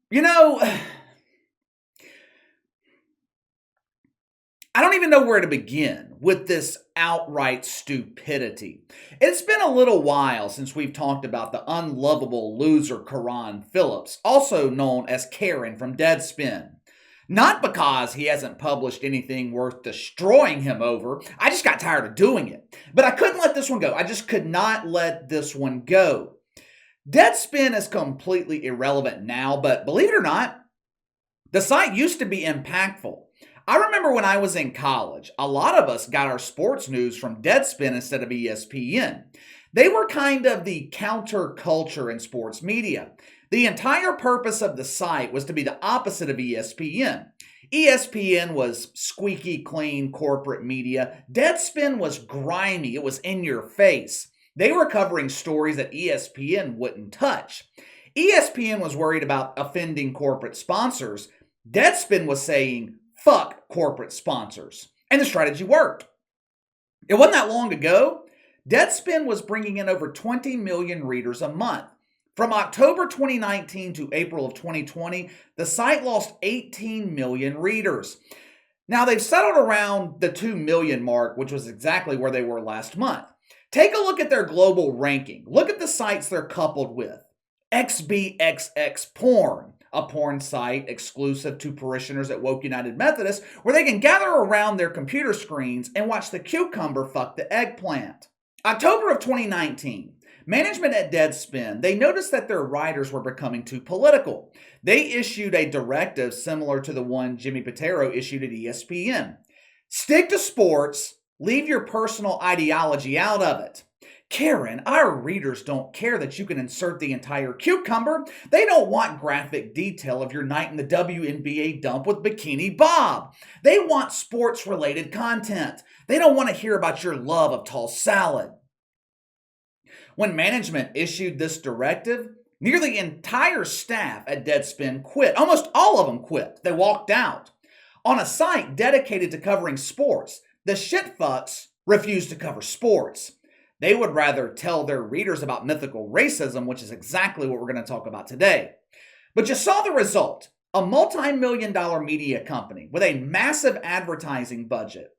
You know, I don't even know where to begin with this outright stupidity. It's been a little while since we've talked about the unlovable loser Carron Phillips, also known as Carron from Deadspin. Not because he hasn't published anything worth destroying him over, I just got tired of doing it. But I couldn't let this one go. I just could not let this one go. Deadspin is completely irrelevant now, but believe it or not, the site used to be impactful. I remember when I was in college, a lot of us got our sports news from Deadspin instead of ESPN. They were kind of the counterculture in sports media. The entire purpose of the site was to be the opposite of ESPN. ESPN was squeaky clean corporate media. Deadspin was grimy, it was in your face. They were covering stories that ESPN wouldn't touch. ESPN was worried about offending corporate sponsors. Deadspin was saying, fuck corporate sponsors. And the strategy worked. It wasn't that long ago. Deadspin was bringing in over 20 million readers a month. From October 2019 to April of 2020, the site lost 18 million readers. Now they've settled around the 2 million mark, which was exactly where they were last month. Take a look at their global ranking. Look at the sites they're coupled with. XBXX Porn, a porn site exclusive to parishioners at Woke United Methodist, where they can gather around their computer screens and watch the cucumber fuck the eggplant. October of 2019, management at Deadspin, they noticed that their writers were becoming too political. They issued a directive similar to the one Jimmy Pitero issued at ESPN. Stick to sports, leave your personal ideology out of it. Carron, our readers don't care that you can insert the entire cucumber. They don't want graphic detail of your night in the WNBA dump with Bikini Bob. They want sports-related content. They don't want to hear about your love of tall salad. When management issued this directive, nearly the entire staff at Deadspin quit. Almost all of them quit. They walked out. On a site dedicated to covering sports, the shitfucks refused to cover sports. They would rather tell their readers about mythical racism, which is exactly what we're going to talk about today. But you saw the result. A multi-million-dollar media company with a massive advertising budget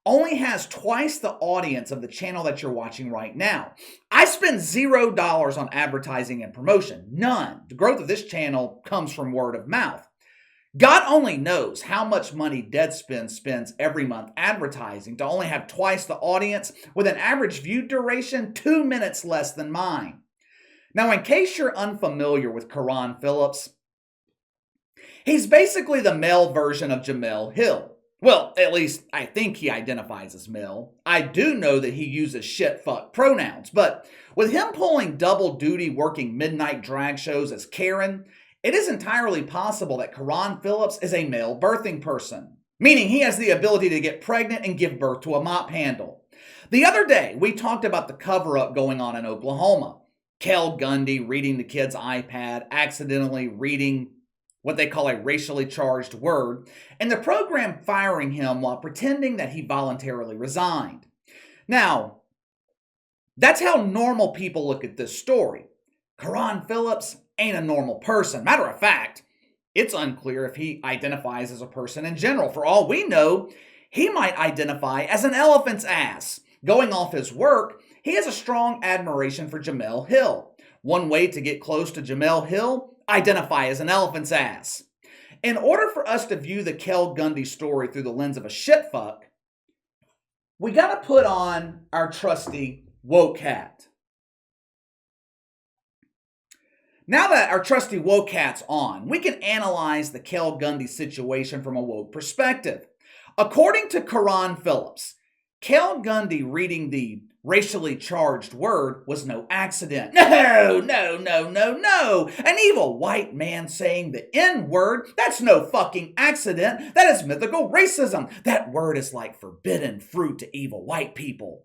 only has twice the audience of the channel that you're watching right now. I spend $0 on advertising and promotion. None. The growth of this channel comes from word of mouth. God only knows how much money Deadspin spends every month advertising to only have twice the audience with an average view duration 2 minutes less than mine. Now, in case you're unfamiliar with Carron Phillips, he's basically the male version of Jemele Hill. Well, at least I think he identifies as male. I do know that he uses shit-fuck pronouns, but with him pulling double duty working midnight drag shows as Carron, it is entirely possible that Carron Phillips is a male birthing person, meaning he has the ability to get pregnant and give birth to a mop handle. The other day, we talked about the cover-up going on in Oklahoma. Cale Gundy reading the kid's iPad, accidentally reading what they call a racially charged word, and the program firing him while pretending that he voluntarily resigned. Now, that's how normal people look at this story. Carron Phillips ain't a normal person. Matter of fact, it's unclear if he identifies as a person in general. For all we know, he might identify as an elephant's ass. Going off his work, he has a strong admiration for Jemele Hill. One way to get close to Jemele Hill, identify as an elephant's ass. In order for us to view the Cale Gundy story through the lens of a shitfuck, we gotta put on our trusty woke hat. Now that our trusty woke hat's on, we can analyze the Cale Gundy situation from a woke perspective. According to Carron Phillips, Cale Gundy reading the racially charged word was no accident. No. An evil white man saying the N-word, that's no fucking accident. That is mythical racism. That word is like forbidden fruit to evil white people.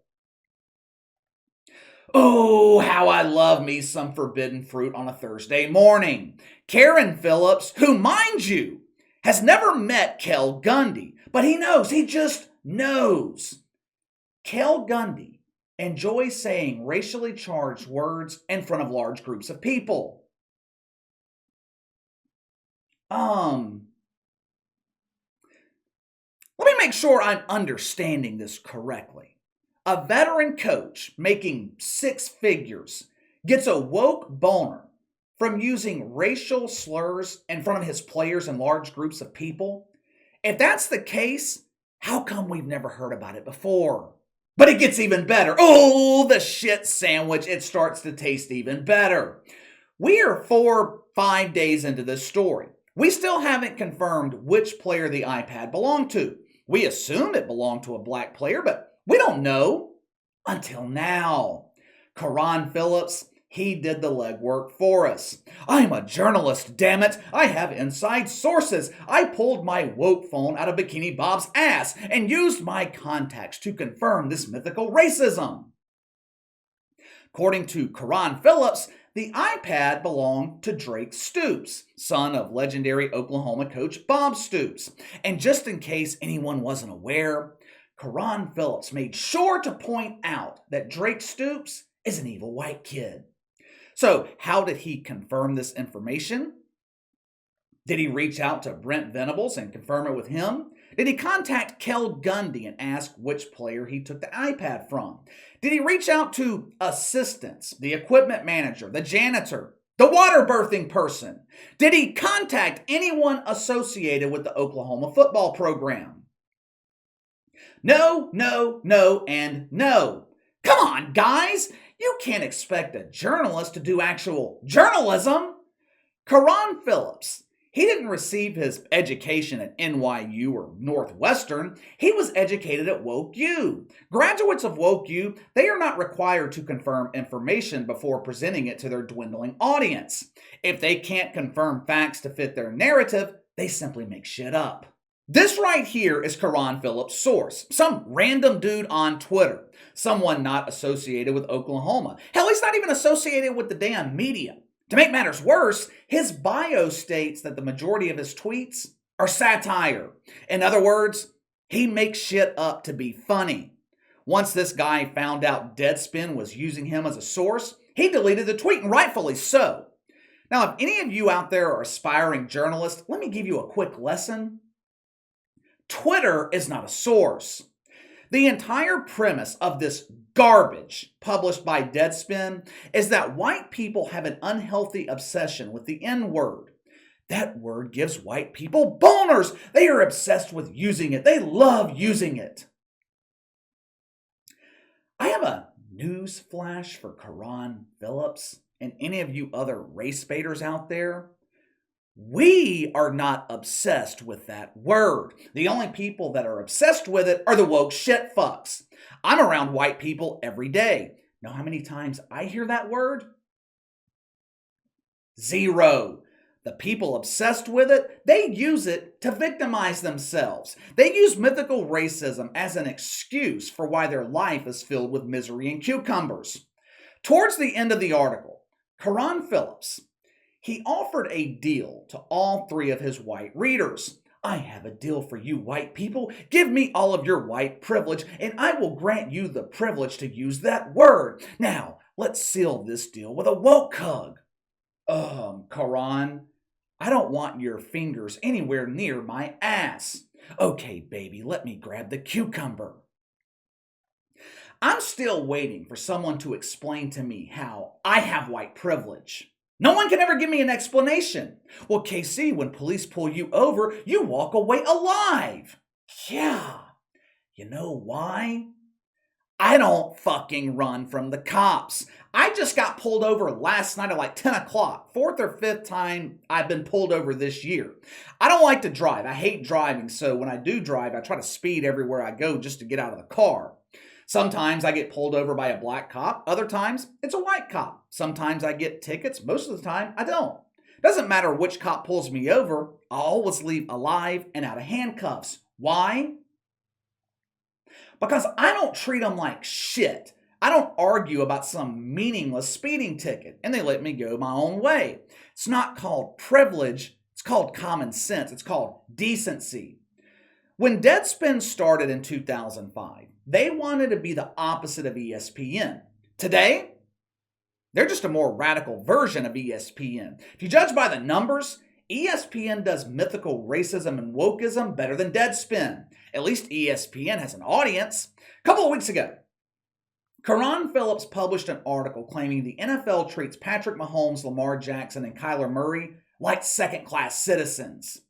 Oh, how I love me some forbidden fruit on a Thursday morning. Carron Phillips, who, mind you, has never met Cale Gundy, but he just knows. Cale Gundy enjoys saying racially charged words in front of large groups of people. Let me make sure I'm understanding this correctly. A veteran coach making six figures gets a woke boner from using racial slurs in front of his players and large groups of people. If that's the case, how come we've never heard about it before? But it gets even better. Oh, the shit sandwich. It starts to taste even better. We are 4-5 days into this story. We still haven't confirmed which player the iPad belonged to. We assume it belonged to a black player, but we don't know until now. Carron Phillips, he did the legwork for us. I'm a journalist, damn it. I have inside sources. I pulled my woke phone out of Bikini Bob's ass and used my contacts to confirm this mythical racism. According to Carron Phillips, the iPad belonged to Drake Stoops, son of legendary Oklahoma coach Bob Stoops. And just in case anyone wasn't aware, Carron Phillips made sure to point out that Drake Stoops is an evil white kid. So, how did he confirm this information? Did he reach out to Brent Venables and confirm it with him? Did he contact Cale Gundy and ask which player he took the iPad from? Did he reach out to assistants, the equipment manager, the janitor, the water birthing person? Did he contact anyone associated with the Oklahoma football program? No, no, no, and no. Come on, guys! You can't expect a journalist to do actual journalism. Carron Phillips, he didn't receive his education at NYU or Northwestern. He was educated at Woke U. Graduates of Woke U, they are not required to confirm information before presenting it to their dwindling audience. If they can't confirm facts to fit their narrative, they simply make shit up. This right here is Carron Phillips' source. Some random dude on Twitter. Someone not associated with Oklahoma. Hell, he's not even associated with the damn media. To make matters worse, his bio states that the majority of his tweets are satire. In other words, he makes shit up to be funny. Once this guy found out Deadspin was using him as a source, he deleted the tweet, and rightfully so. Now, if any of you out there are aspiring journalists, let me give you a quick lesson. Twitter is not a source. The entire premise of this garbage published by Deadspin is that white people have an unhealthy obsession with the N-word. That word gives white people boners. They are obsessed with using it. They love using it. I have a news flash for Carron Phillips and any of you other race baiters out there. We are not obsessed with that word. The only people that are obsessed with it are the woke shit fucks. I'm around white people every day. Know how many times I hear that word? Zero. The people obsessed with it, they use it to victimize themselves. They use mythical racism as an excuse for why their life is filled with misery and cucumbers. Towards the end of the article, Carron Phillips, he offered a deal to all three of his white readers. I have a deal for you, white people. Give me all of your white privilege, and I will grant you the privilege to use that word. Now, let's seal this deal with a woke hug. Carron, I don't want your fingers anywhere near my ass. Okay, baby, let me grab the cucumber. I'm still waiting for someone to explain to me how I have white privilege. No one can ever give me an explanation. Well, KC, when police pull you over, you walk away alive. Yeah. You know why? I don't fucking run from the cops. I just got pulled over last night at like 10 o'clock. Fourth or fifth time I've been pulled over this year. I don't like to drive. I hate driving. So when I do drive, I try to speed everywhere I go just to get out of the car. Sometimes I get pulled over by a black cop. Other times, it's a white cop. Sometimes I get tickets. Most of the time, I don't. Doesn't matter which cop pulls me over. I always leave alive and out of handcuffs. Why? Because I don't treat them like shit. I don't argue about some meaningless speeding ticket, and they let me go my own way. It's not called privilege. It's called common sense. It's called decency. When Deadspin started in 2005, they wanted to be the opposite of ESPN. Today, they're just a more radical version of ESPN. If you judge by the numbers, ESPN does mythical racism and wokeism better than Deadspin. At least ESPN has an audience. A couple of weeks ago, Carron Phillips published an article claiming the NFL treats Patrick Mahomes, Lamar Jackson, and Kyler Murray like second-class citizens.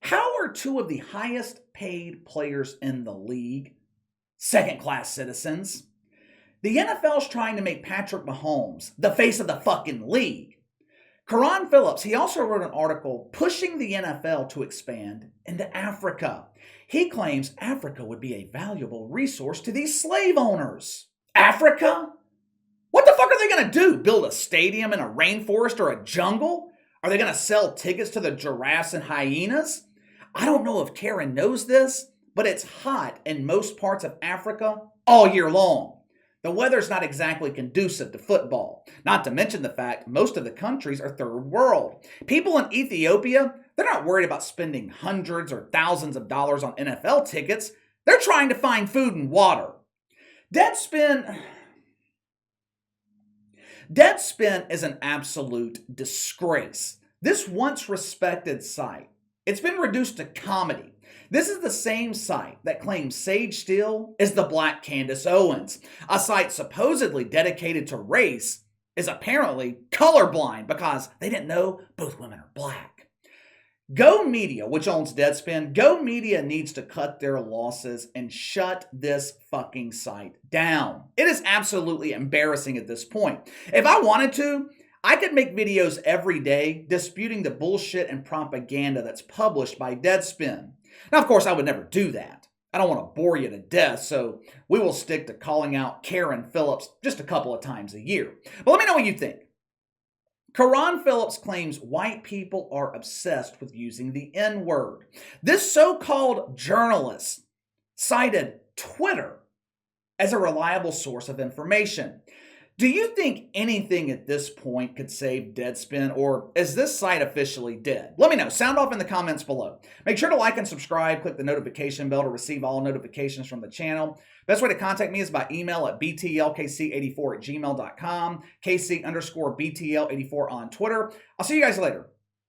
How are two of the highest paid players in the league second-class citizens? The NFL's trying to make Patrick Mahomes the face of the fucking league. Carron Phillips, he also wrote an article pushing the NFL to expand into Africa. He claims Africa would be a valuable resource to these slave owners. Africa? What the fuck are they going to do? Build a stadium in a rainforest or a jungle? Are they going to sell tickets to the giraffes and hyenas? I don't know if Carron knows this, but it's hot in most parts of Africa all year long. The weather's not exactly conducive to football, not to mention the fact most of the countries are third world. People in Ethiopia, they're not worried about spending hundreds or thousands of dollars on NFL tickets. They're trying to find food and water. Deadspin is an absolute disgrace. This once respected site, it's been reduced to comedy. This is the same site that claims Sage Steele is the Black Candace Owens. A site supposedly dedicated to race is apparently colorblind because they didn't know both women are black. Go Media, which owns Deadspin, Go Media needs to cut their losses and shut this fucking site down. It is absolutely embarrassing at this point. If I wanted to, I could make videos every day disputing the bullshit and propaganda that's published by Deadspin. Now, of course, I would never do that. I don't want to bore you to death, so we will stick to calling out Carron Phillips just a couple of times a year. But let me know what you think. Carron Phillips claims white people are obsessed with using the N-word. This so-called journalist cited Twitter as a reliable source of information. Do you think anything at this point could save Deadspin, or is this site officially dead? Let me know. Sound off in the comments below. Make sure to like and subscribe. Click the notification bell to receive all notifications from the channel. Best way to contact me is by email at btlkc84@gmail.com, kc_BTL84 on Twitter. I'll see you guys later.